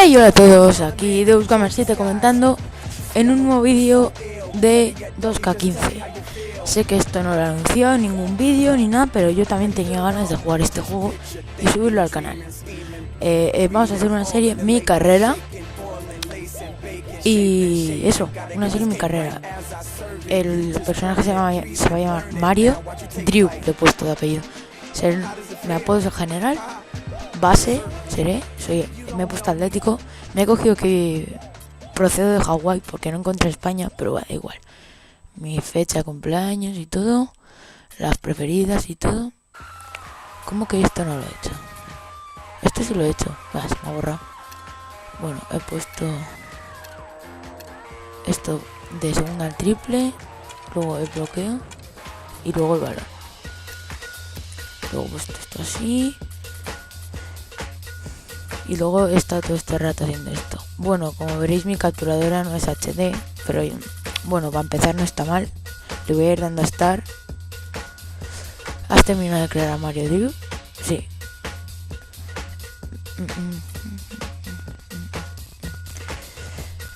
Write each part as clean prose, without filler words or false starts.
Hey, hola a todos, aquí Deusgamer7 comentando en un nuevo vídeo de 2K15. Sé que esto no lo he anunciado en ningún vídeo ni nada, pero yo también tenía ganas de jugar este juego y subirlo al canal. Vamos a hacer una serie, mi carrera. Y eso, una serie, mi carrera. El personaje se va a llamar Mario Drew, le he puesto de apellido. Me apodo en general. Base, me he puesto atlético. Me he cogido que procedo de Hawái porque no encontré España, pero da igual. Mi fecha de cumpleaños y todo, las preferidas y todo. ¿Cómo que esto no lo he hecho? Esto sí lo he hecho. Se me ha borrado. Bueno, he puesto esto de segunda al triple, luego el bloqueo y luego el balón. Luego he puesto esto así. Y luego he estado todo este rato haciendo esto. Bueno, como veréis, mi capturadora no es HD, pero bueno, para empezar no está mal. Le voy a ir dando a Start. ¿Has terminado de crear a Mario Drew? Sí.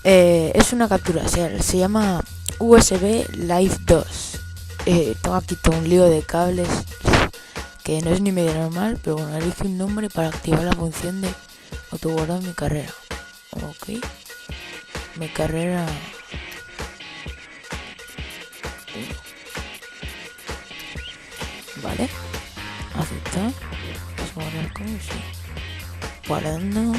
Es una captura, se llama USB Live 2. Tengo aquí todo un lío de cables que no es ni medio normal, pero bueno, elige un nombre para activar la función de autoguardar mi carrera. Ok. Mi carrera. Vale. Aceptar. Guardar como sí. Guardando.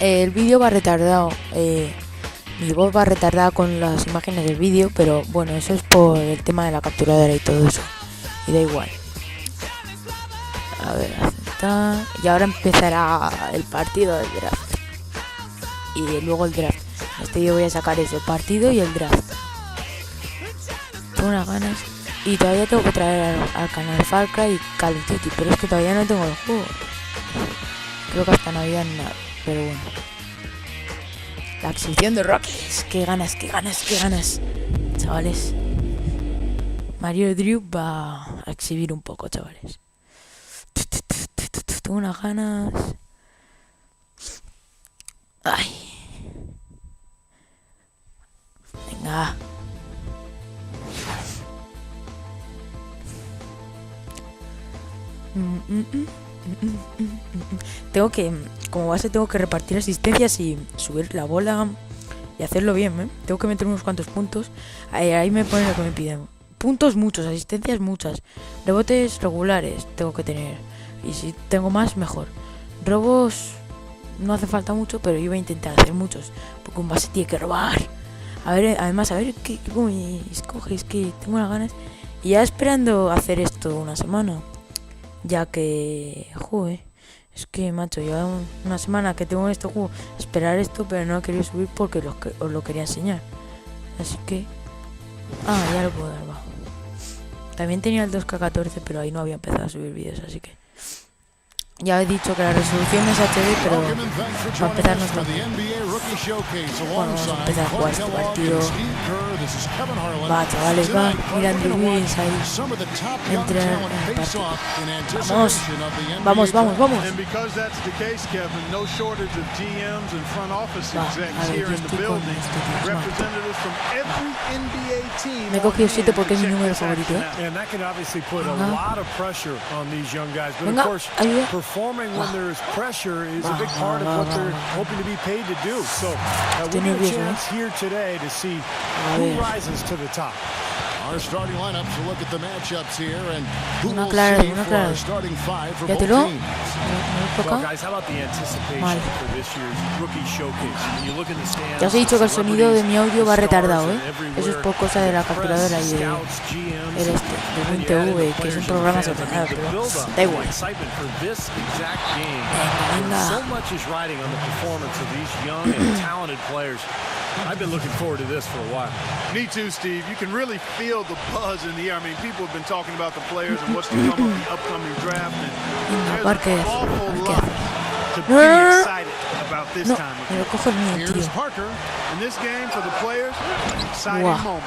El vídeo va retardado. Mi voz va retardada con las imágenes del vídeo, pero bueno, eso es por el tema de la capturadora y todo eso. Y da igual. A ver, aceptar. Y ahora empezará el partido del draft. Y luego el draft. Este vídeo voy a sacar ese partido y el draft. Tengo unas ganas. Y todavía tengo que traer al canal Far Cry y Call of Duty, pero es que todavía no tengo el juego. Creo que hasta Navidad nada, pero bueno. La exhibición de Rockies. Qué ganas, qué ganas, qué ganas. Chavales. Mario Drew va a exhibir un poco, chavales. Tengo unas ganas. Ay. Venga. Tengo que, como base, tengo que repartir asistencias y subir la bola y hacerlo bien, ¿eh? Tengo que meter unos cuantos puntos. Ahí me pone lo que me piden. Puntos muchos, asistencias muchas. Rebotes regulares tengo que tener. Y si tengo más, mejor. Robos no hace falta mucho, pero yo voy a intentar hacer muchos. Porque un base tiene que robar. A ver, además, a ver cómo me escoges, que tengo unas ganas. Y ya esperando hacer esto una semana. Ya que, joder, es que, macho, lleva una semana que tengo este juego. Esperar esto, pero no he querido subir porque os lo quería enseñar. Así que... ya lo puedo dar, va. También tenía el 2K14, pero ahí no había empezado a subir vídeos, así que... Ya he dicho que la resolución es HD, pero va a empezar nuestro... Bueno, vamos a empezar a jugar este partido. Va, chavales, va. Mira Andrew Wiggins ahí. Entra en el partido. Vamos, vamos, vamos, vamos. Va, a ver, yo estoy con este tío. Me he cogido 7 porque es mi número favorito, ¿eh? Venga, ayuda. Performing when there's pressure is a big part of what they're hoping to be paid to do. So we have a chance here today to see who rises to the top. Our starting lineups will look at the matchups here and who will see for our starting five for both teams. Well, guys, how about the anticipation for this year's rookie showcase? When you look in the stands, ya os he dicho que el sonido de mi audio va retardado, ¿eh? Eso es por cosa de la capturadora y del WinTV, que es un programa separado, pero da igual. I've been looking forward to this for a while. Me too, Steve. You can really feel the buzz in the air. I mean, people have been talking about the players and what's to come of the upcoming draft. And there's an awful lot to be excited about this time. Me lo cojo el mío, tío. Here's Parker. In this game, for the players, an exciting moment.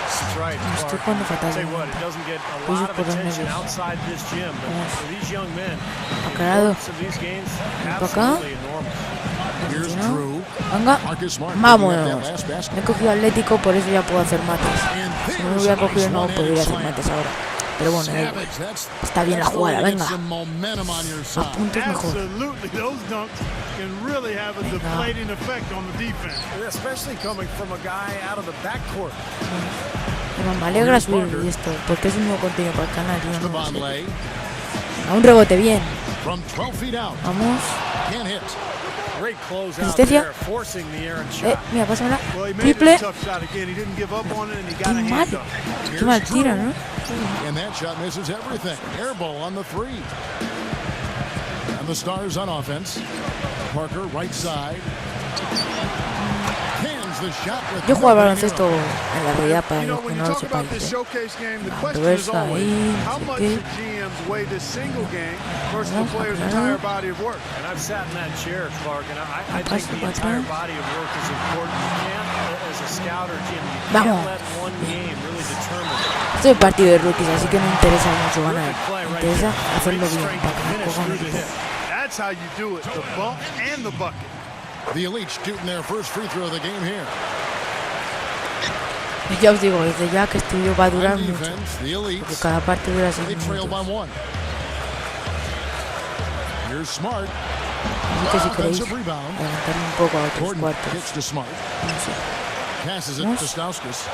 That's right. Estoy jugando fatal. Say what, it doesn't get a Pues lot es of por los attention nervios. outside this gym, but for these young men, the Aclarado. importance of these games Para acá. absolutely enormous. Here's ¿No? Drew. Venga. Marcus Smart Vámonos. picking up that last basket. Me he cogido Atlético, por eso ya puedo hacer mates. And Si no me there's hubiera a nice cogido no one-handed podría hacer slam. mates ahora. Pero bueno, Savage, that's está bien la the way jugada, to get venga. some momentum on your A side. puntos mejor. Absolutely, those dunks can really have a deflating effect on the defense. Especially coming from a guy out of the backcourt. Bueno, me alegra subir esto, porque es un nuevo contenido para el canal. Yo no lo Devon sé. Lay A un rebote, bien. from 12 feet out. Vamos. Can't hit. Great close out Asistencia. there, forcing the errant shot. Mira, pásamela. Well, he made Triple. a tough shot again. He didn't give up on it, and he got a Qué hand mal. up. Qué mal tira, ¿no? And that shot misses everything. Air ball on the three. And the Stars on offense. Parker, right side. Hands the shot with Yo juego al nobody baloncesto near. en la realidad para You know, los que when you no lo talk about sepáis. this showcase game, the question Reversa is always, ahí, how no sé much qué. should GMs weigh this single game versus the Vamos, player's aclarado. entire body of work? And I've sat in that chair, Clark, and I think Paso the para entire atrás. body of work is important. You can't, as a scout or GM, you Vamos. can't let one game really determine. Este es el partido de rookies, así que no interesa mucho ganar. Terrific play Me right interesa there. hacerlo Great bien strength para to que me finish cojan through the el hit. That's how you do it, the bump and the bucket. The Elite shooting their first free throw of the game here. Y ya os digo, desde ya que estudio va a durar On mucho. defense, the Elite. Porque cada parte dura 6 They trail by minutos. one. Here's Smart. Así que si queréis Offensive rebound. adelantarme un poco a otros Gordon cuartos. gets to Smart. No sé. Passes it Vamos. to Stauskas.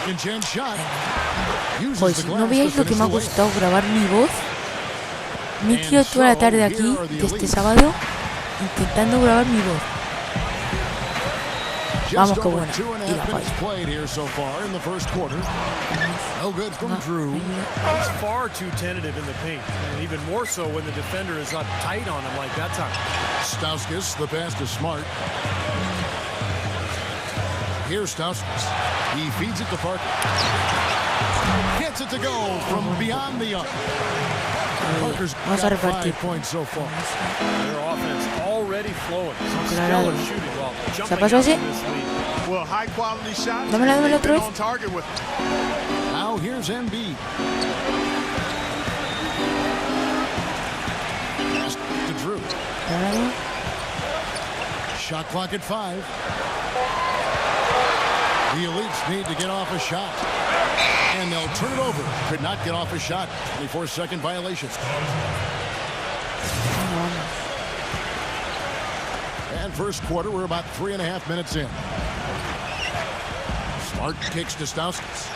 Second chance shot. Uses Pues the no glass veáis to lo que finish me ha the layup. costado grabar mi voz. Me he tirado toda la tarde aquí, de este sábado, intentando grabar mi voz. Vamos, Just qué over buena. 2.5 Y la minutes falla. played here so far in the first quarter. No good from Drew. He's far too tentative in the paint, and even more so when the defender is up tight on him like that time. Stauskas, the pass to Smart. Here's Stauskas. He feeds it to Parker. Gets it to go from beyond the arc. Parker's Vamos a got repartir. 5 points so far. Their offense already flowing. Some Aclarado. stellar shooting while ¿Se jumping pasó out ese? in this lead. Well, high quality shots. Dámela They've otra been vez. on target with it. Now here's Embiid. Pass to Drew. Aclarado. Shot clock at 5. The Elites need to get off a shot. And they'll turn it over. Could not get off a shot. 24-second violation. And first quarter, we're about 3.5 minutes in. Smart kicks to Stauskas.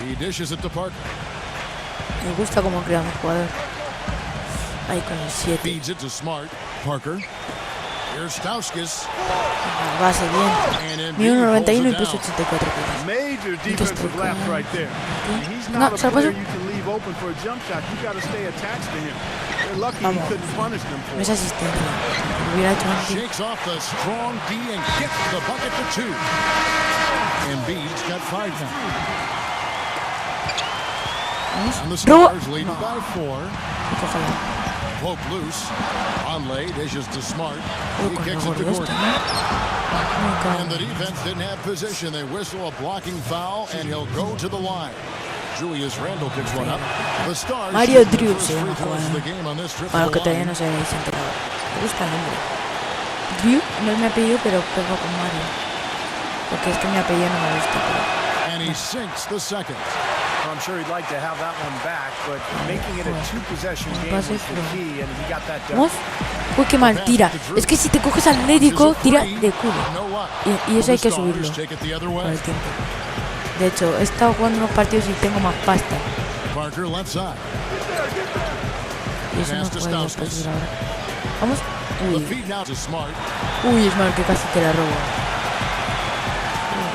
He dishes it to Parker. Me gusta cómo crea mi jugador. Ahí con el 7. Feeds it to Smart. Parker. Here's Stauskas. Base bien. And Mi Embiid 1.91 y pulls it peso down. 84 kilos. Major defensive lapse right there. He's No, not a se la player paso. you can leave open for a jump shot. You got to stay attached to him. They're lucky he Vamos. couldn't punish them for No es it. asistencia. Lo hubiera hecho antes. Shakes off the strong D and gets the bucket for 2. Embiid's got 5 now. Vamos. And the Robo. Stars lead No, by 4. cójala. Poke loose. Onlay dishes to Smart. Uy, He con el kicks it to gordo este, Gordon. ¿no? Muy caro. And the defense didn't have position. They whistle a blocking foul, and he'll go to the line. Julius Randle picks one up. The Stars Mario shoot their Drew first se free llama throws of the jugador. game on this trip Para to los que the todavía line. no se habéis enterado. Me gusta el nombre. Drew no es mi apellido, pero pego con Mario. Porque es que mi apellido no me gusta. Pero... And he sinks the second. I'm sure he'd like to have that one back, but making it a two-possession game was the key, and he got that done. ¿Vamos? Uy, qué mal tira. Es que si te coges Atlético, tira de culo. Y eso hay que subirlo con el tiempo. De hecho, he estado jugando unos partidos y tengo más pasta. Parker left side. Y eso no puedo conseguir ahora. ¿Vamos? The Uy, feed now to Smart. uy, es mal que casi te la robo.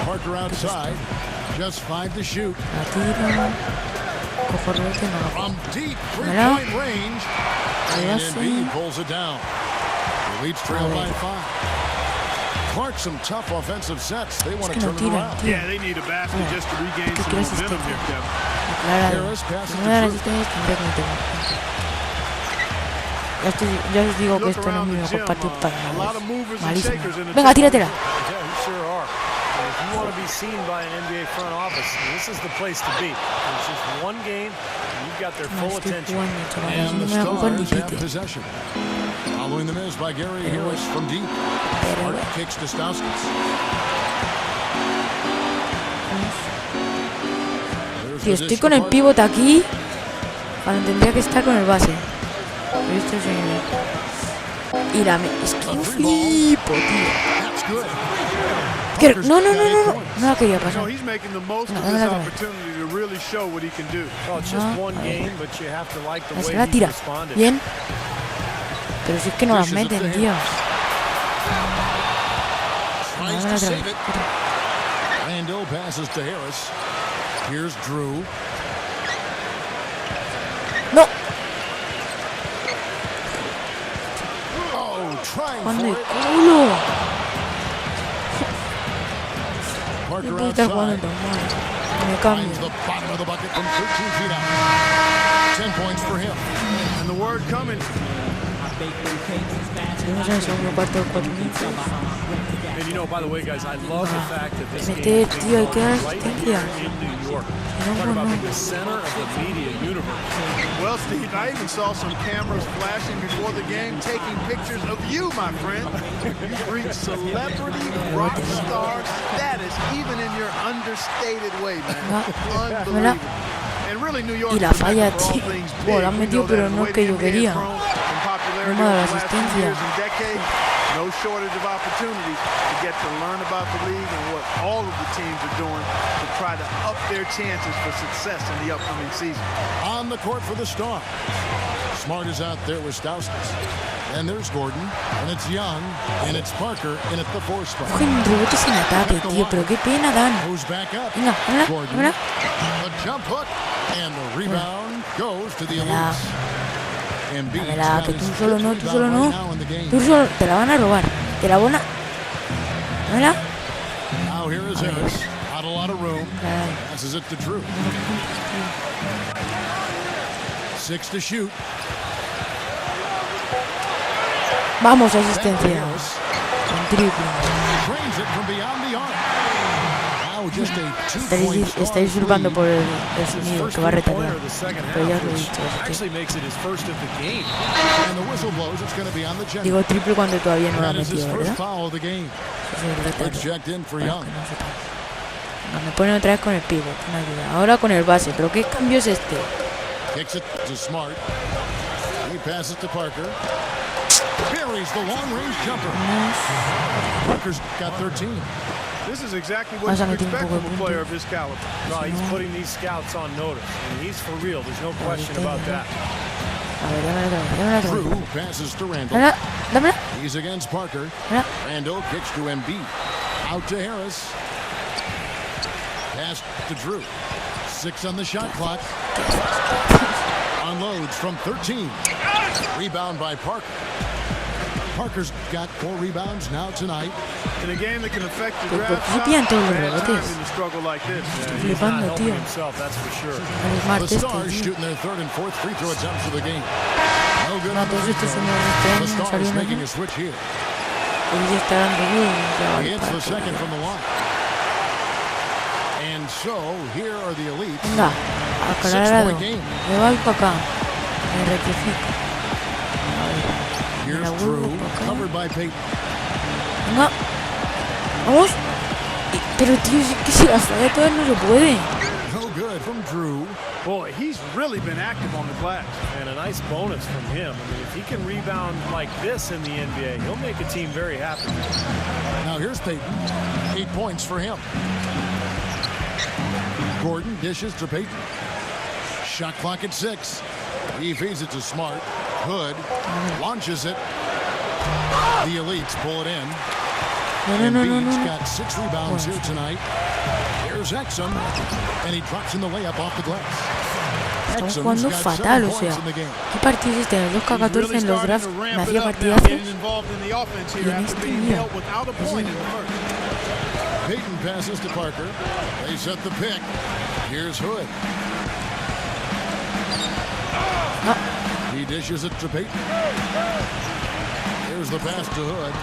Parker outside. Just 5 to shoot. La tiro. Cojo el rebote y no la cojo. From deep Mira. three-point range. Ahí And hace. Embiid pulls it down. The Leeds trail by 5. Clark, some tough offensive sets. They want Es que to no turn it tiran, around. tío. Yeah, they need a basket just to regain Que some quiero momentum here, asistencia. Kevin. Aclarado. Harris passes Si to no me dan Drew. asistencias, tendría que meterme. Ya os digo que esto no es mi mejor partido para nada. Malísimo. Venga, tíratela. If you want to be seen by an NBA front office, this is the place to be. It's just one game, and you've got their full attention. And the Stars have possession. Following the miss by Gary Harris from deep. Hart kicks to Stauskas. Tío, estoy con el pívot aquí cuando tendría que estar con el base. Esto es... Y la... Es que yo flipo, tío. No la quería pasar. No, he's making the most of this opportunity to really show what he can do. Well, it's just one game, but you have to like the way la he tira. responded. Bien. Pero si es que no las meten, tío. Randall passes to Harris. Here's Drew. No. Oh, trying Juan for de it. culo. Parker No puedo estar jugando outside. tan mal. Me Finds cambio. the bottom of the bucket from 13 feet out. 10 points for him. And the word coming. Seguimos en el segundo cuarto de 4 minutos. And you know, by the way, guys, I love the fact that this Meter, game tío, hay que dar right asistencia. here in New York. No, Talk no, about no. being the center of the media universe. Well, Steve, I even saw some cameras flashing before the game, taking pictures of you, my friend. You've reached celebrity rock star status, even in your understated way, man. Unbelievable. And really, New York Y la is a falla, mecca for all tío. things Buah, big. la han We metido, know pero that. no The way que the yo NBA has quería. grown in popularity No me ha dado over the last few asistencia. years and decades, no shortage of opportunities to get to learn about the league and what all of the teams are doing to try to up their chances for success in the upcoming season. On the court for the Stars. Smart is out there with Stauskas. And there's Gordon. And it's Young. And it's Parker in at the 4 spot. Cogen rebotes en ataque, tío. Pero qué pena dan. Who's back up? Venga, dámela, Gordon. dámela. The jump hook. And the rebound goes to the Dámela. Elites. Embiid's Dámela, got que his tú solo no, fifth tú solo rebound no. right now in the game. Tú solo, te la van a robar. Te la van a... Dámela. Now here is Harris. Not a lot of room. Caray. Passes it to Drew. 6 to shoot. Vamos, Back to asistencia. Harris. Un triple. Drains it from beyond the arc. Now just a 2-point Estáis usurpando por el sonido First que va a three-pointer retardar. of the second Pero ya os half, lo he which dicho. así actually makes it his first of the game. And the whistle blows. It's going to be on the que general. digo triple cuando todavía no lo ha That is his metido, first ¿verdad? foul of the game. Eso es It's retardo. checked in for Para Young. que no sepa. Venga, me ponen otra vez con el pivot. Una ayuda. Ahora con el base. ¿Pero qué cambio es este? Kicks it to Smart. He passes to Parker. Buries the long-range jumper. Parker's got 13. This is exactly what Vas a you meter un expect poco from de a player of puntos. his caliber. No, he's putting these scouts on notice. I mean, he's for real. There's no question about that. A ver, dámela otra vez. Dámela otra vez. Drew passes to Randall. Dámela. Dámela. He's against Parker. Dámela. Randall kicks to Embiid. Out to Harris. Pass to Drew. 6 on the shot clock. Unloads from 13. Rebound by Parker. Parker's got 4 rebounds now tonight. In a game that can affect the Pero draft ¿por qué pillan todos los bad rebotes? times in a struggle like this. He's not Flipando, helping tío. himself, that's for sure. El The smart este, Stars tío. shooting their 3rd and 4th free throw attempts of the game. No good No, on the todos free estos throw. señores este The año Stars salieron making aquí. a switch here. Él ya está dando He bien. hits the second from the line. And so, here are the Elites. Venga, aclarado. Me voy para acá. Me rectifico. Here's la Drew, vuelvo para acá. covered by Peyton. Venga. Vamos. Pero tío, si es que si las falla todas no se puede. No good from Drew. Boy, he's really been active on the glass. And a nice bonus from him. I mean, if he can rebound like this in the NBA, he'll make a team very happy. Now here's Peyton. 8 points for him. Gordon dishes to Peyton. Shot clock at 6. He feeds it to Smart. Hood launches it. The Elites pull it in. No. Embiid's got 6 rebounds here tonight. Here's Exum, and he drops in the layup off the glass. Estamos Exum's jugando got fatal, 7 o sea. points in the game. ¿Qué partido es este? En el 2K14 en los drafts me hacía partidazos. Getting involved in the offense here Y en after este, being mira. held without a point in the first. Peyton passes to Parker. They set the pick. Here's Hood. He dishes it to Peyton. Here's the pass to Hood.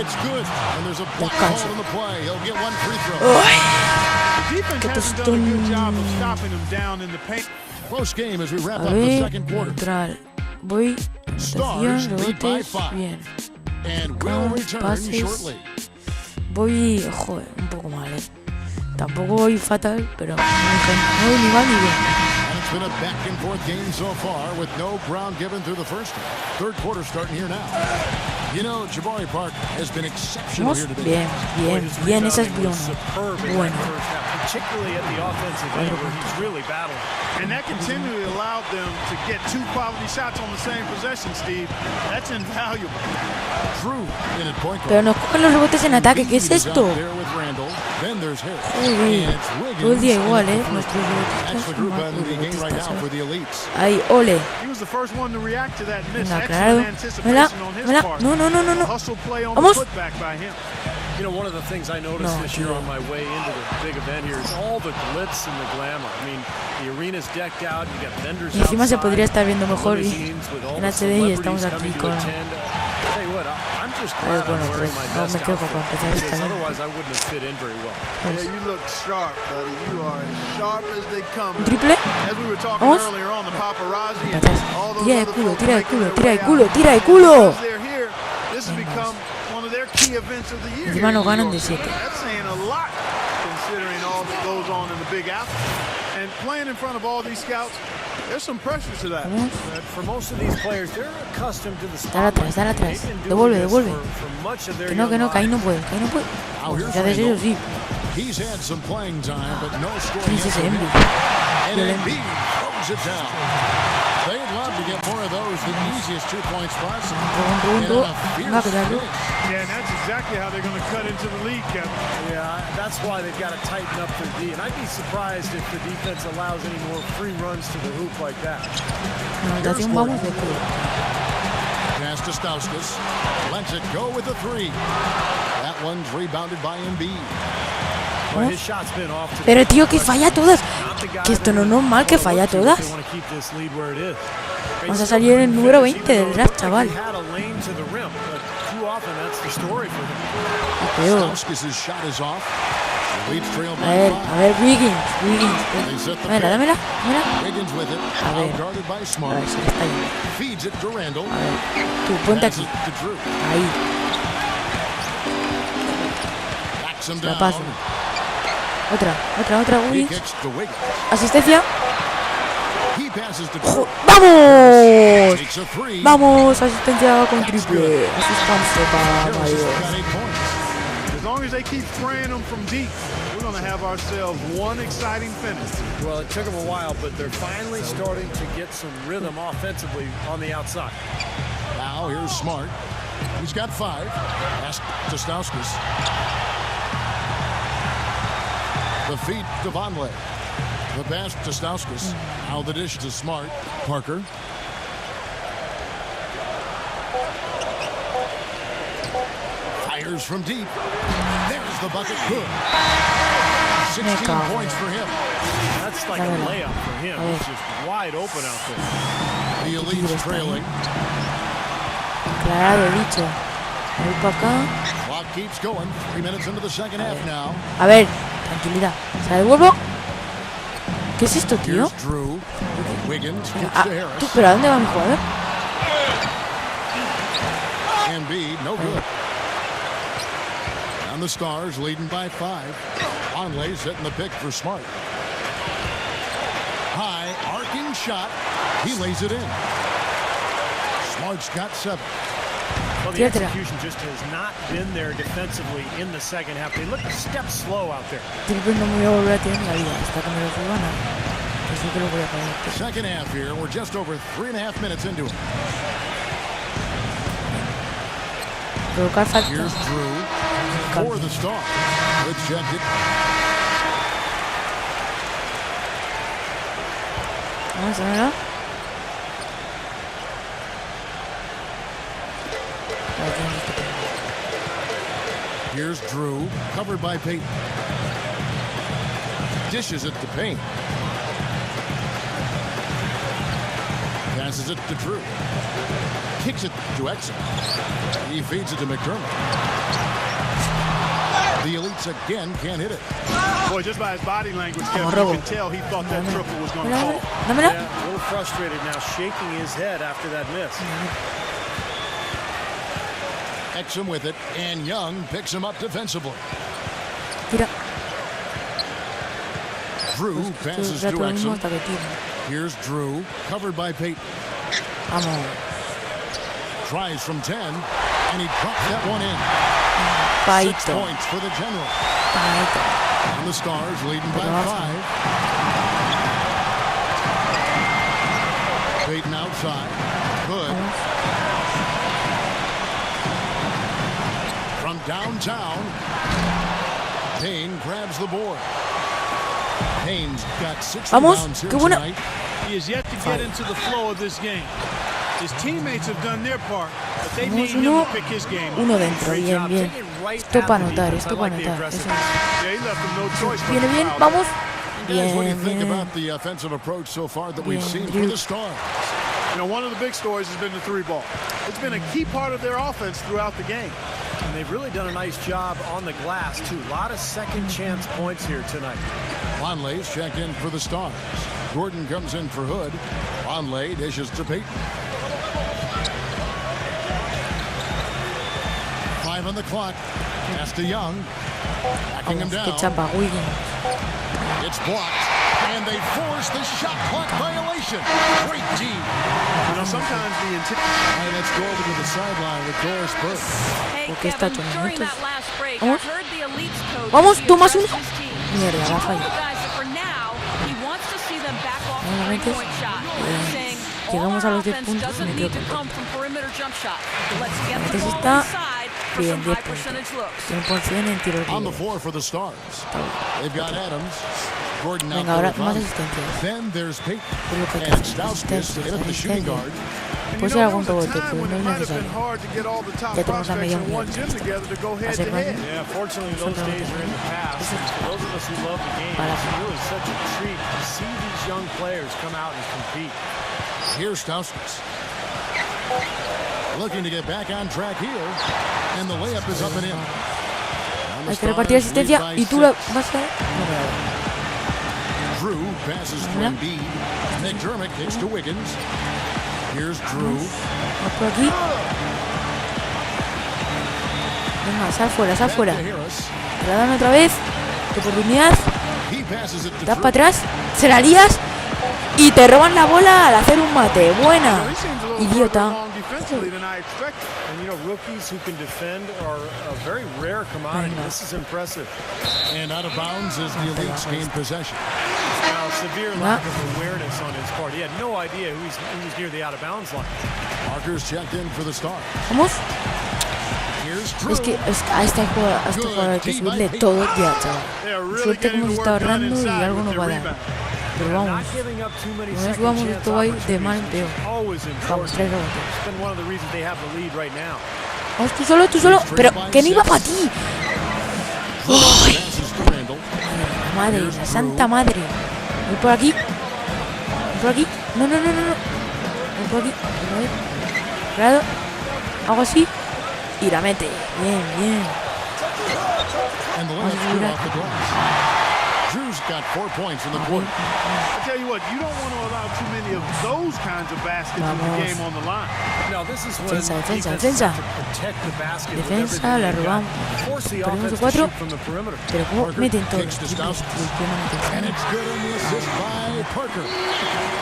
It's good, and there's a block call in the play. He'll get one free throw. The defense hasn't done a good job of stopping him down in the paint. Close game as we wrap A up the ver, second quarter. neutral. Voy, Stars anotación, lead by rebotes, 5. bien. And will return Pases. shortly. Voy, joder, un poco mal, Tampoco voy fatal, pero no voy ni mal ni bien. And it's been a back and forth game so far with no ground given through the first half. Third quarter starting here now. You know, Jabari Park has been exceptional here today. Bien, esa es buena. Particularly at the offensive end where he's really battling. And that continually allowed them to get 2 quality shots on the same possession, Steve. That's invaluable. Drew in at point guard. Pero nos cogen los rebotes en ataque, ¿qué es esto? There with Randall. Then there's Harris. Uy, todo el día igual, nuestros That's the group end of the game right now for rebotes. the elites. Ahí, ole. He was the first one to react to that miss. Venga, claro. Excellent anticipation on his part. No. Hustle play on the Vamos. putback by him. You know, one of the things I noticed this year on my way into the big event here is all the glitz and the glamour. I mean, the arena's decked out, you got vendors Y encima se outside, podría estar viendo mejor limousines with all en the HD y estamos celebrities aquí coming con... to attend. Tell you what, I'm just glad bueno, I'm wearing pues my no best me quedo outfit, para empezar esta because vez. otherwise I wouldn't have fit in very well. Yeah, you look sharp, buddy. You are as sharp as they come. ¿Un triple? As we were talking Vamos. earlier on, the paparazzi and Patas. all those Tira de other culo, folks tira de making culo, their tira de way culo, out. tira de culo. Because they're here, this has become one of their key events of the year. Encima here nos in ganan New de York. 7. That's saying a lot considering all that goes on in the Big Apple. And playing in front of all these scouts, there's some pressure to that. But for most of these players, they're accustomed to the Dale spotlight. atrás, dale atrás. They've been Devuelve, doing this devuelve. for much of their Que young ahí no lives. puede, Now here's Si haces eso, Randall. sí. He's had some playing time, but no scoring. ¿Quién es ese yet. Embi? And Embiid throws it down. They'd love to get more of those, the easiest 2-point spots. Segundo. Venga, que darlo. Yeah, and that's exactly how they're going to cut into the lead, Kevin. Yeah, that's why they've got to tighten up their D. And I'd be surprised if the defense allows any more free runs to the hoop like that. Anotación, vamos de culo. Pass to Stauskas. Lets it go with the 3. That one's rebounded by Embiid. Well, his shot's been off to Pero tío, que falla todas. Que esto no es normal, que falla todas. They want to keep this lead where it is. Vamos a salir en el número 20 del draft, chaval. He had a lane to the rim, but too often that's the story for him. Peor. Stauskas' shot is off. The lead's trailed by A 5. ver, Wiggins. They set the Dámela. Wiggins with it. A ver. Outguarded by A Smart. ver, se le está yendo. Feeds it to Randall. A ver, tú, ponte Passes aquí. it to Drew. Ahí, Backs him la down. paso. Otra, He Wiggins. kicks to Wiggins. Asistencia. He passes to Drew. ¡Vamos! Takes a 3. ¡Vamos! Asistencia con triple. Asistencia para Harris has Mario. got 8 points. As long as they keep spraying them from deep, we're going to have ourselves one exciting finish. Well, it took them a while, but they're finally starting to get some rhythm offensively on the outside. Now here's Smart. He's got 5. Pass to Stauskas. The feed to Vonleh. The pass to Stauskas. Now the dish to Smart. Parker. Fires from deep. There's the bucket. Good. 16 points for him. That's like a layup for him. He's just wide open out there. The Elites trailing. Claro, dicho. Voy para acá. Clock keeps going. 3 minutes into the second half now. A ver, tranquilidad. ¿Se la devuelvo? ¿Qué es esto, tío? Here's Drew. Wiggins kicks Ah, to Harris. tú, pero ¿a dónde va mi jugador? Embiid, no good. And the Stars leading by 5. Vonleh setting the pick for Smart. High, arcing shot. He lays it in. Smart's got 7. Well, the execution just has not been there defensively in the second half. They look a step slow out there. Triple no me voy a volver a tener en la vida. Hasta que me lo suban a... Eso que lo voy a poner. Second half here. We're just over 3.5 minutes into it. Provocar falta. Here's Drew for the Star. Rejected. Vamos a verlo. Here's Drew, covered by Peyton. Dishes it to Payne. Passes it to Drew. Kicks it to Exum. He feeds it to McDermott. The elites again can't hit it. Boy, just by his body language, Kevin, you can tell he thought that triple was going to fall. Dámela. Yeah, a little frustrated now, shaking his head after that miss. Exum with it, and Young picks him up defensively. Tira. Drew passes to Ya todo el mundo Exum. hasta que tira. Here's Drew, covered by Peyton. Vamos. Tries from 10, and he drops that one in. 6 Paito. points for the General. Paito. And the Stars leading by 5. Peyton outside. Good. From downtown, Payne grabs the board. Payne's got 6 Vamos. rebounds here Qué buena. tonight. He is yet to get into the flow of this game. His teammates have done their part, but they need him to pick his game up. Uno dentro. Bien, bien. Esto para anotar, esto para anotar. Eso es. Yeah, he left him no choice but Viene to bien. foul. Vamos. Guys, what do you Bien, think bien. about the offensive approach so far that we've Bien, seen Drew. for the Stars? You know, one of the big stories has been the three ball. It's been a key part of their offense throughout the game. And they've really done a nice job on the glass, too. A lot of second chance points here tonight. Vonleh's checked in for the Stars. Gordon comes in for Hood. Vonleh dishes to Peyton. 5 on the clock. Pass to Young. Backing him Vamos. down. Qué chapa, Wiggins. It's blocked. And they force the shot clock violation. Great D. You know, sometimes the intent. All right, let's go over to the sideline with Doris Burke. Hey, Porque está Kevin, 8 during minutos. that last break, Vamos. I heard the Elite's coach Vamos, tomas address uno. his team. Mierda, la He told falla. the guys that for now, he wants to see them back off the Bueno, metes. three-point shot, saying all Llegamos a our los 10 offense puntos y doesn't me need quedo to con come from perimeter jump shot. Let's get the Metes ball esta. inside for Bien, some 10 high percentage looks. 100% en tiro On the libre. floor for the Stars. They've got Adams. Gordon out Venga, ahora there with más Vonleh. asistencias. Then there's Peyton. Es lo que hay que And hacer. Stauskas hit up the shooting guard. And Puede you ser know, algún there was rebote, a time pero when no it es might have been necesario. hard to get all the top Ya tenemos a prospects medio in one mundial. gym together to go head to Hacer head. más. Yeah, fortunately, those days are in the past. For those of us who love the game, it's really such a treat to see these young players come out and compete. Here's Stauskas. Looking to get back on track here. And the layup is up and in. And the Hay que repartir Stars lead asistencia by y tú la 6. vas a... No me da. Drew passes to Mira. Embiid. McDermott kicks to Wiggins. Here's Drew. Vamos por aquí. Venga, sal fuera, sal Back fuera. to Harris. Te la dan otra vez. Tu oportunidad. He passes it to Das Drew. para atrás. Se la lías. Y te roban la bola al hacer un mate. Buena. He seems a little further Idiota. along defensively than I expected. And, you know, rookies who can defend are a very rare commodity. Venga. This is impressive. And out of bounds as the Elites gain possession. Now, severe lack of awareness on his part. He had no idea who was near the out-of-bounds line. Parker's checked in for the Stars. Vamos. Here's Drew. Es que a este jugador hay que subirle todo ya, chaval. They are really Suerte que getting hemos the estado work done ahorrando y inside algo with nos their va a dar. rebound. Pero vamos. Not giving up too many No nos second jugamos chance esto ahí de mal en opportunities peor. is always Vamos, important. 3 rebotes. It's been one of the reasons they have the lead right now. Vamos, tú solo. Pero que no iba para ti. Passes to Randall. Madre, la santa madre. Voy por aquí. Voy por aquí. No. Voy por aquí. Claro. Hago así. Y la mete. Bien. And the layup's good off the glass. Drew's got 4 points in the quarter. I tell you what, you don't want to allow too many of those kinds of baskets in the Vamos. game on the line. Now, this is when Defensa. defenses have to protect the basket with Defensa, everything la they've robamos. got. Force the Perdemos offense de 4. to shoot from the perimeter. Pero cómo Parker meten todos. kicks to Stauskas. And it's good on the assist by Parker.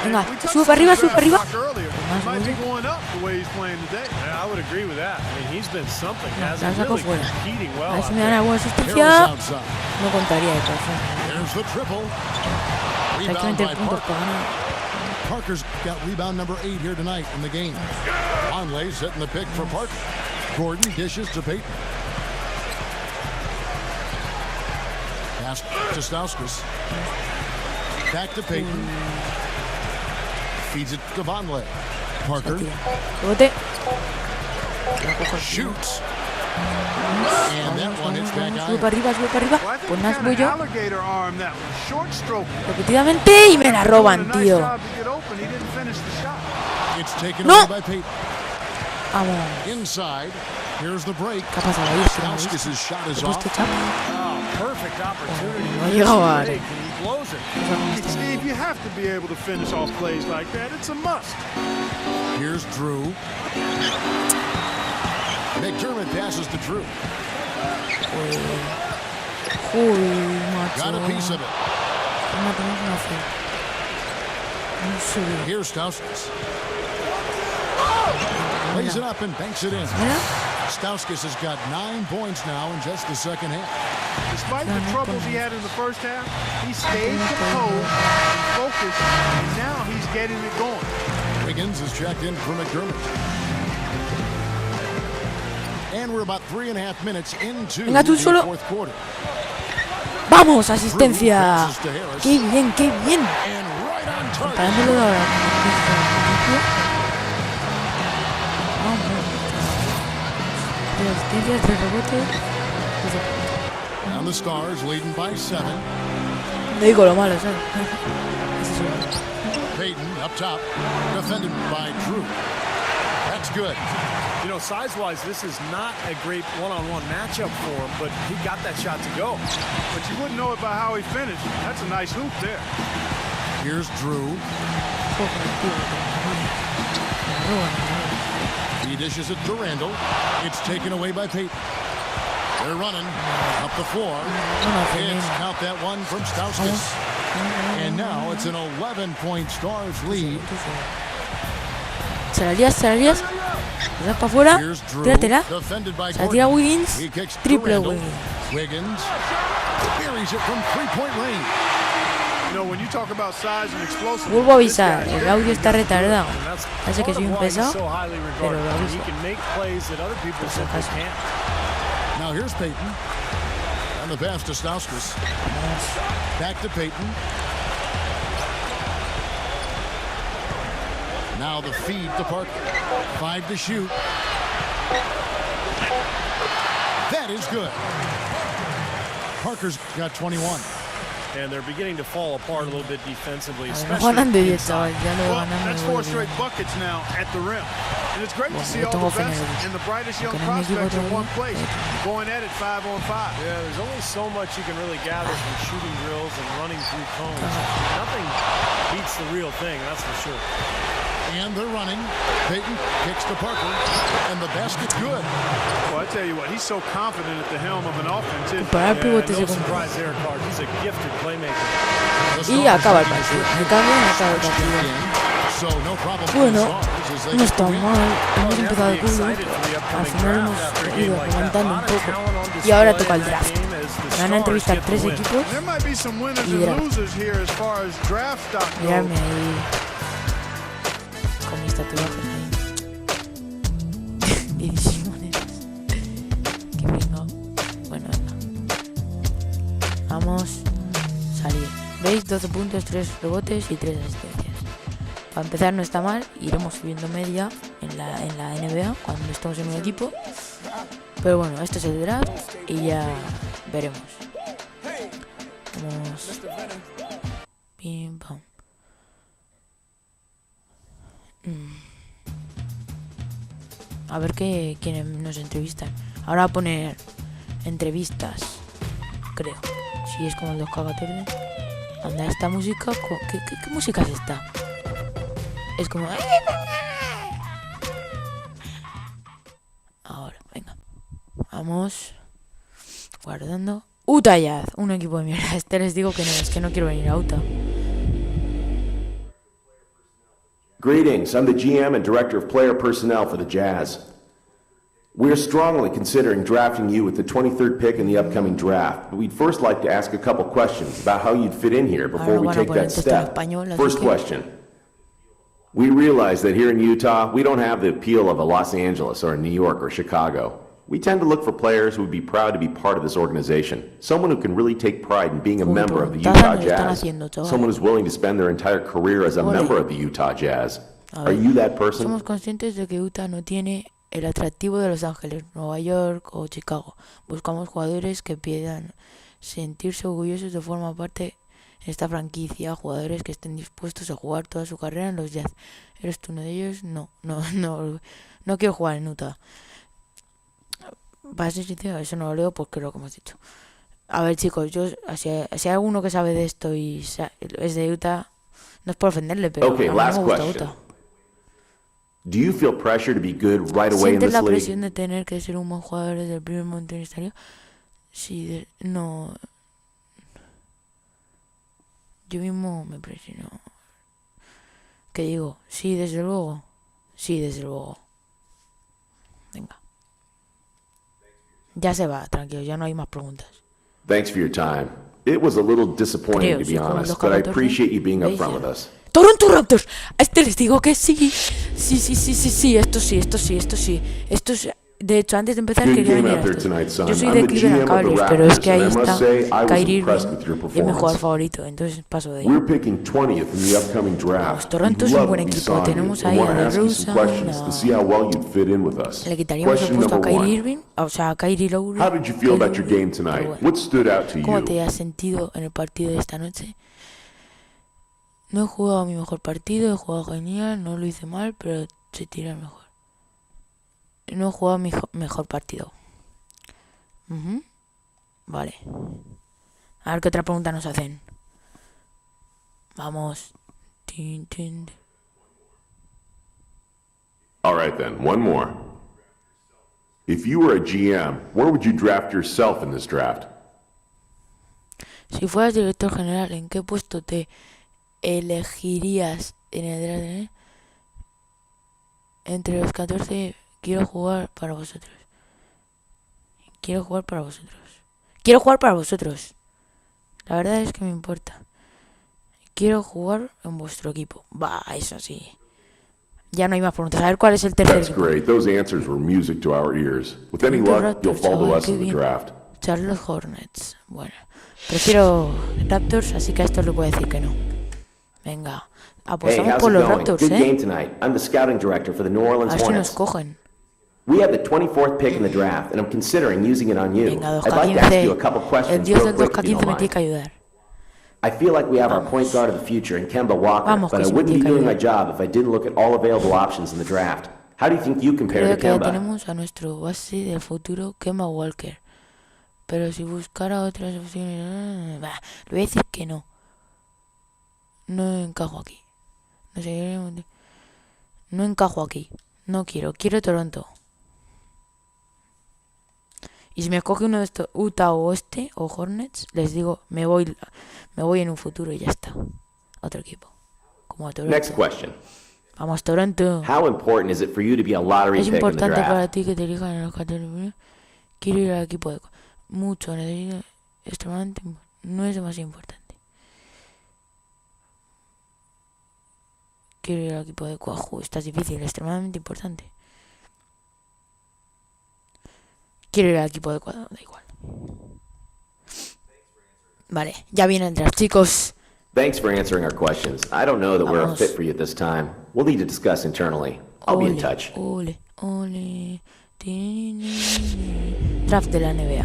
Venga, We touched sube para arriba, on the sube para arriba. draft stock earlier. He might be going up the way he's playing today. Yeah, I would agree with that. I mean, he's been something. La Hasn't saco really fuera. competing well. A ver si out me dan there. alguna Harris asistencia. outside. No contaría de todas formas. There's the triple. Hay que Rebound meter by puntos Parker. para ganar. Parker's got rebound number 8 here tonight in the game. Vonleh setting the pick for Parker. Gordon dishes to Peyton. Pass to Stauskas. Back to Peyton. Feeds it to Vonleh. Parker Rebote. shoots. And that one hits back Sube para iron. arriba. Well, I think Pues he más kinda voy yo. alligator arm that one. Short stroke. Repetidamente y me la roban, tío. It's taken No. away by Peyton. Vamos. Inside. Here's the break. ¿Qué ha pasado ahí? Stauskas' shot is off. Oh, perfect opportunity. No llegaba. Break, and he blows it. Steve, you have to be able to finish off plays like that. It's a must. Here's Drew. McDermott passes to Drew. Uy, macho. Got a piece of it. No tenemos una fe. No sé. Here's Stauskas. Lays it up and banks it in. Mira. Stauskas has got 9 points now in just the second half. Despite the troubles he had in the first half, he stayed composed and focused, and now he's getting it going. Wiggins is checked in for McDermott. And we're about 3.5 minutes into Venga, tú the solo. fourth quarter. ¡Vamos! ¡Asistencia! ¡Qué bien, qué bien! And right on target. Parándolo ahora. Vamos. 3 asistencias, 3 rebotes. And the Stars leading by 7. No digo lo malo, ¿sabes? Eso sí. Peyton up top, defended by Drew. That's good. You know, size-wise, this is not a great one-on-one matchup for him, but he got that shot to go. But you wouldn't know it by how he finished. That's a nice hoop there. Here's Drew. He dishes it to Randall. It's taken away by Peyton. They're running up the floor. It's count that one from Stauskas. And now it's an 11-point Stars lead. ¿Se la lías? ¿Se la lías? ¿Le das para afuera? Here's Drew, Tíratela. defended by Se la tira Gordon. Wiggins. He kicks to Triple Randall. Wiggins. Wiggins buries it from 3-point range. You know, when you talk about size and explosiveness, Vuelvo a avisar, this guy- el audio está retardado. And that's Parece que part soy of un why he's pesado, so highly pero regarded. lo He aviso. can make plays that other people simply can't. Now here's Peyton. And the pass to Stauskas. Back to Peyton. Now the feed to Parker. 5 to shoot. That is good. Parker's got 21. And they're beginning to fall apart a little bit defensively, No especially ganan de 10, inside. chaval. Ya no Well, ganan that's de 4 10. straight buckets now at the rim. And it's great to see yo all tengo the fe en best ellos. and the brightest young Con el equipo prospects in todavía. one place, going at it 5-on-5. Yeah, there's only so much you can really gather from shooting drills and running through cones. Nothing beats the real thing, that's for sure. And they're running. Peyton kicks to Parker. And the basket's good. Well, I tell you what, he's so confident at the helm of an offense. isn't he? Comparar Yeah, pivotes no de control. surprise there, Clark. He's a gifted playmaker. The Y Stars acaba el taking a partido. switch Me cambian y acaba el to partido. again. So no problem for Bueno, the Stars as they no get está the win. mal. Hemos Well, empezado you have to be duro. excited for the Al upcoming final draft hemos after a ido game like that. aguantando un A lot of poco. talent on Y ahora display toca el in that draft. game as the Me van a entrevistar Stars get 3 the win. equipos. There might be some winners Y and draft. losers here as far as draft stock goes. Mirarme ahí. Con mis tatuajes ahí. Ediciones. Qué pringao. Bueno, venga. Vamos. Salir. ¿Veis? 12 puntos, 3 rebotes y 3 asistencias. Para empezar no está mal. Iremos subiendo media en la NBA cuando estemos en un equipo. Pero bueno, esto es el draft y ya veremos. Vamos. Pim pam. A ver quiénes nos entrevistan. Ahora a poner entrevistas, creo. Si es como el 2K14. Anda, esta música. ¿Qué música es esta? Es como. Ahora, venga. Vamos. Guardando. Utah Jazz, un equipo de mierda. Este les digo que no, es que no quiero venir a Utah. Greetings, I'm the GM and Director of Player Personnel for the Jazz. We are strongly considering drafting you with the 23rd pick in the upcoming draft, but we'd first like to ask a couple questions about how you'd fit in here before we take that step. First question. We realize that here in Utah, we don't have the appeal of a Los Angeles or a New York or Chicago. We tend to look for players who would be proud to be part of this organization. Someone who can really take pride in being a member of the Utah Jazz. Someone who's willing to spend their entire career as a member of the Utah Jazz. Are you that person? Somos conscientes de que Utah no tiene el atractivo de Los Ángeles, Nueva York o Chicago. Buscamos jugadores que puedan sentirse orgullosos de formar parte en esta franquicia jugadores que estén dispuestos a jugar toda su carrera en los Jazz. ¿Eres tú uno de ellos? No quiero jugar en Utah. Para ser sincero, eso no lo leo porque es lo que hemos dicho. A ver, chicos, si hay alguno que sabe de esto y es de Utah, no es por ofenderle, pero Okay, a mí no last me gusta question. Utah. Do you feel pressure to be good right away in ¿Sientes this la league? presión de tener que ser un buen jugador desde el primer momento universitario? Sí, no. Yo mismo me presiono. ¿Qué digo? Sí, desde luego. Sí, desde luego. Venga. Ya se va, tranquilo, ya no hay más preguntas. Thanks for your time. It was a little disappointing, Creo, to sí, be como honest, los but I 14, appreciate you being ¿veis? upfront with us. ¡Toronto Raptors! A este les digo que sí. Sí. Esto sí. De hecho, antes de empezar Good quería game venir a out there esto. tonight, son. Yo soy I'm de the Cleveland GM of the Cavaliers, pero es Raptors, que ahí and I must está say I was Kyrie impressed Irving with your y es mi jugador performance. favorito, entonces paso de ahí. We're picking 20th in the upcoming draft. Pues Toronto We'd es un love buen to be equipo. on you Tenemos and ahí want a to ask you some questions to see how well you'd fit in with us. Le quitaríamos el Question puesto a number Kyrie one. Irving, o sea, a Kyrie Lowry. How did you feel about your game tonight? What stood out to ¿Cómo you? te has sentido en el partido de esta noche? No he jugado mi mejor partido, he jugado genial, no lo hice mal, pero se tira mejor. No he jugado mi mejor partido. Vale. A ver qué otra pregunta nos hacen. Vamos. All right then, one more. If you were a GM, where would you draft yourself in this draft? Si fueras director general, ¿en qué puesto te elegirías en el draft? Entre los 14, quiero jugar para vosotros. La verdad es que me importa. Quiero jugar en vuestro equipo. Eso sí. Ya no hay más preguntas. A ver cuál es el tercer That's equipo. great. Those answers were music to our ears. With any luck, you'll fall to us in the draft. Charlotte Hornets. Bueno, prefiero Raptors, así que a esto le puedo decir que no. Venga, Hey, apostamos how's por it los going? Raptors, Good game ¿eh? tonight. I'm the scouting director for the New A Orleans ver si nos Hornets. cogen. We have the 24th pick in the draft, and I'm considering using it on you. Venga, I'd like to ask you a 2K15. couple El questions dios real del quick, if you 2K15 don't me tiene mind. que ayudar. I feel like we have our point guard of the future in Kemba Walker, Vamos, but que I sí me wouldn't be tiene que doing my ayudar. job if I didn't look at all available options in the draft. How do you think you compare Creo to que ya Kemba? tenemos a nuestro base del futuro, Kemba Walker. Pero si buscara otras opciones... le voy a decir que no. No encajo aquí. No encajo aquí. No quiero Toronto. Y si me escoge uno de estos, Utah o Oeste o Hornets, les digo, me voy en un futuro y ya está. Otro equipo. Como a Toronto. Next question. Vamos, Toronto. How important is it for you to be a lottery Es pick in the importante para draft? ti que te elijan en los 14 primeros. Quiero ir al equipo de... Mucho, necesito... Extremadamente... No es demasiado importante. Quiero ir al equipo de Cuaju. Esta es difícil, extremadamente importante. Quiero ir al equipo de Cuaju, da igual. Vale, ya viene el draft, chicos. Thanks for answering our questions. I don't know that we're a Vamos. fit for you at this time. We'll need to discuss internally. I'll be in touch. Ole. Draft de la NBA.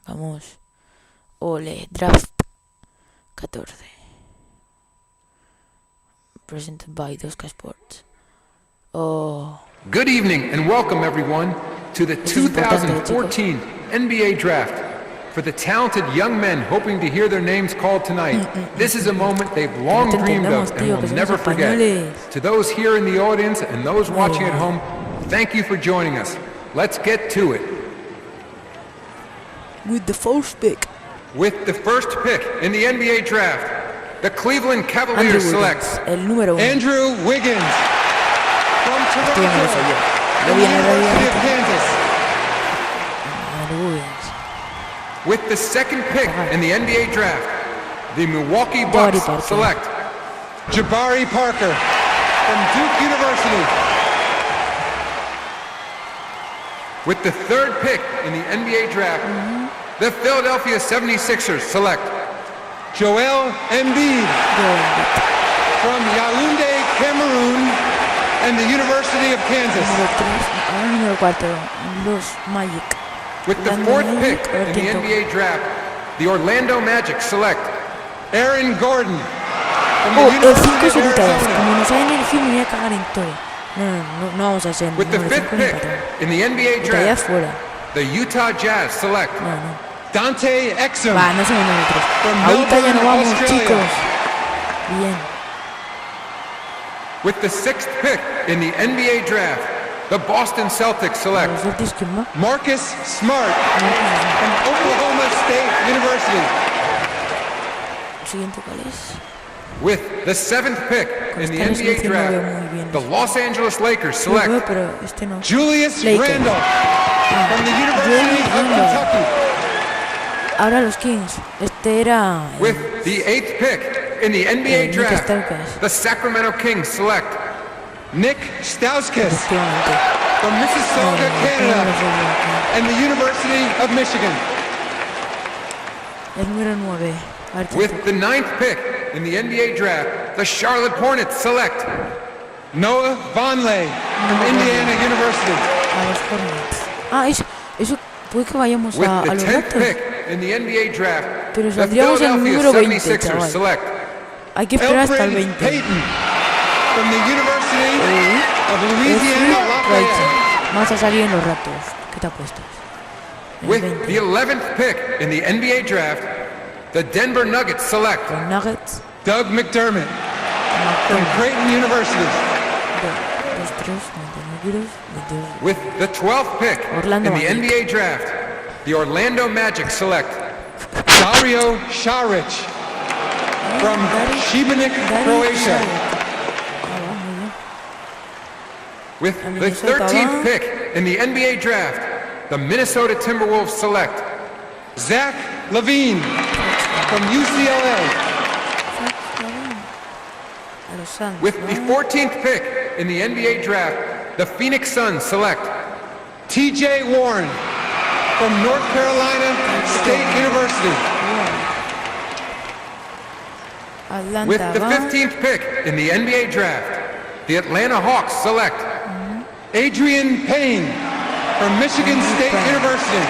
Vamos. Ole, draft 14. Presented by 2K Sports. Oh. Good evening and welcome everyone to the 2014 NBA Draft. For the talented young men hoping to hear their names called tonight, this is a moment they've long dreamed of and will never forget. To those here in the audience and those watching at home, thank you for joining us. Let's get to it. With the first pick. With the first pick in the NBA Draft, the Cleveland Cavaliers select El número 1. Andrew Wiggins from Esto ya no lo Toronto, sé yo. the Lo vi en el University of radio. Kansas. Andrew Wiggins. With the second pick in the NBA Draft, the Milwaukee Jabari Bucks Parker. select Jabari Parker from Duke University. With the third pick in the NBA Draft, the Philadelphia 76ers select Joel Embiid from Yaoundé, Cameroon, and the University of Kansas. Número 4. Los Magic. With the fourth pick in the NBA Draft, the Orlando Magic select Aaron Gordon. Oh, el 5 es Utah. Como nos saben elegir, me voy a cagar en todo. No vamos a ser. With the 5th pick in the NBA draft, the Utah Jazz select Dante Exum. Va, no somos nosotros. A Utah ya no vamos, chicos. Bien. With the 6th pick in the NBA draft, the Boston Celtics select Marcus Smart from Oklahoma State University. Siguiente, ¿cuál es? With the 7th pick in the NBA draft, the Los Angeles Lakers select Julius Randle from the University of Kentucky. Ahora los Kings. Este era. With the 8th pick in the NBA draft, the Sacramento Kings select Nick Stauskas from Mississauga, Canada, and the University of Michigan. El número 9. With the 9th pick in the NBA draft, the Charlotte Hornets select Noah Vonleh from Indiana University. A los Hornets. Ah, eso puede que vayamos a los With the 10th Raptors. pick in the NBA draft, Pero the saldríamos el Philadelphia número 20, 76ers chaval. select Hay que esperar hasta el Elfrid 20. Payton from the University of Louisiana Lafayette. Vamos a salir en los Raptors. ¿Qué te apuestas? With the 11th pick in the NBA draft, the Denver Nuggets select Los Nuggets. Doug McDermott from Creighton University. 2-3, 22. With the 12th pick Orlando in the Magic. NBA draft, the Orlando Magic select Dario Saric from Šibenik, Croatia. With the 13th pick in the NBA draft, the Minnesota Timberwolves select Zach LaVine from UCLA. With the 14th pick in the NBA draft, the Phoenix Suns select TJ Warren from North Carolina State University. With the 15th pick in the NBA draft, the Atlanta Hawks select Adrian Payne from Michigan State University.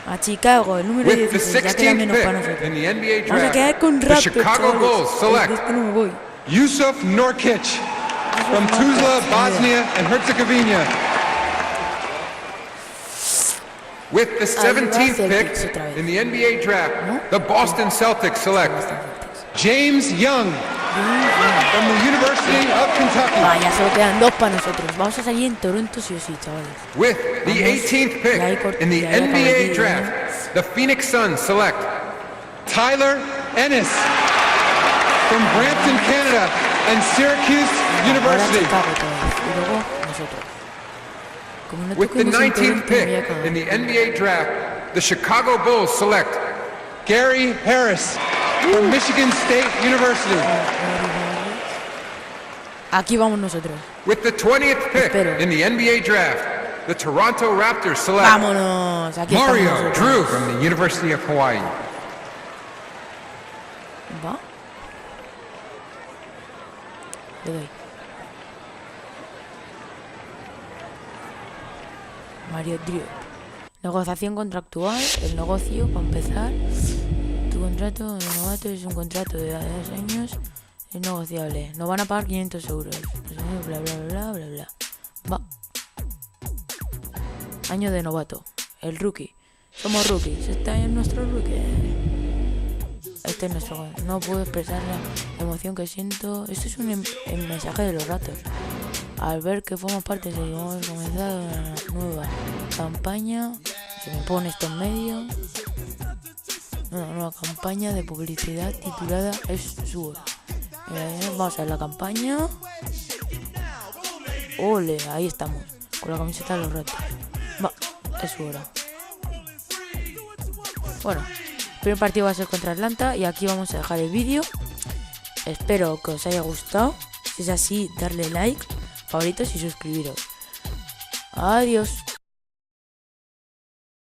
A Chicago, el número With the 16, ya queda 16th menos para pick in nosotros. the NBA Vamos a quedar draft, con the Raptors, Chicago chavales. Bulls select De este no me voy. Yusuf Nurkic from Tuzla, Bosnia and Herzegovina. With the 17th pick in the NBA draft, the Boston Celtics select James Young from the University of Kentucky. Vaya, solo quedan 2 para nosotros. Vamos a salir en Toronto sí o sí, chavales. With the 18th pick in the NBA draft, the Phoenix Suns select Tyler Ennis from Brampton, Canada and Syracuse University. Y luego nosotros. Como no With the toquemos en 19th Toronto, me voy a pick cagar. in the NBA draft, the Chicago Bulls select Gary Harris from Michigan State University. Aquí vamos nosotros. With the 20th pick Espero. in the NBA draft, the Toronto Raptors select Vámonos. Aquí estamos Mario nosotros. Drew from the University of Hawaii. Va. Le doy. Mario Drew. Negociación contractual. El negocio, para empezar. Tu contrato de novato es un contrato de 2 años. Es negociable. Nos van a pagar 500 euros. Bla, bla, bla, bla, bla. Va. Año de novato. El rookie. Somos rookies. Este es nuestro rookie. Este es nuestro. No puedo expresar la emoción que siento. Esto es el mensaje de los ratos. Al ver que formas parte de hemos comenzado una nueva campaña. Se me pone esto en medio. Una nueva campaña de publicidad titulada Es su hora. Vamos a ver la campaña. Ole, ahí estamos. Con la camiseta de los ratos. Va, es su hora. Bueno, el primer partido va a ser contra Atlanta. Y aquí vamos a dejar el vídeo. Espero que os haya gustado. Si es así, darle like, favoritos y suscribiros. Adiós.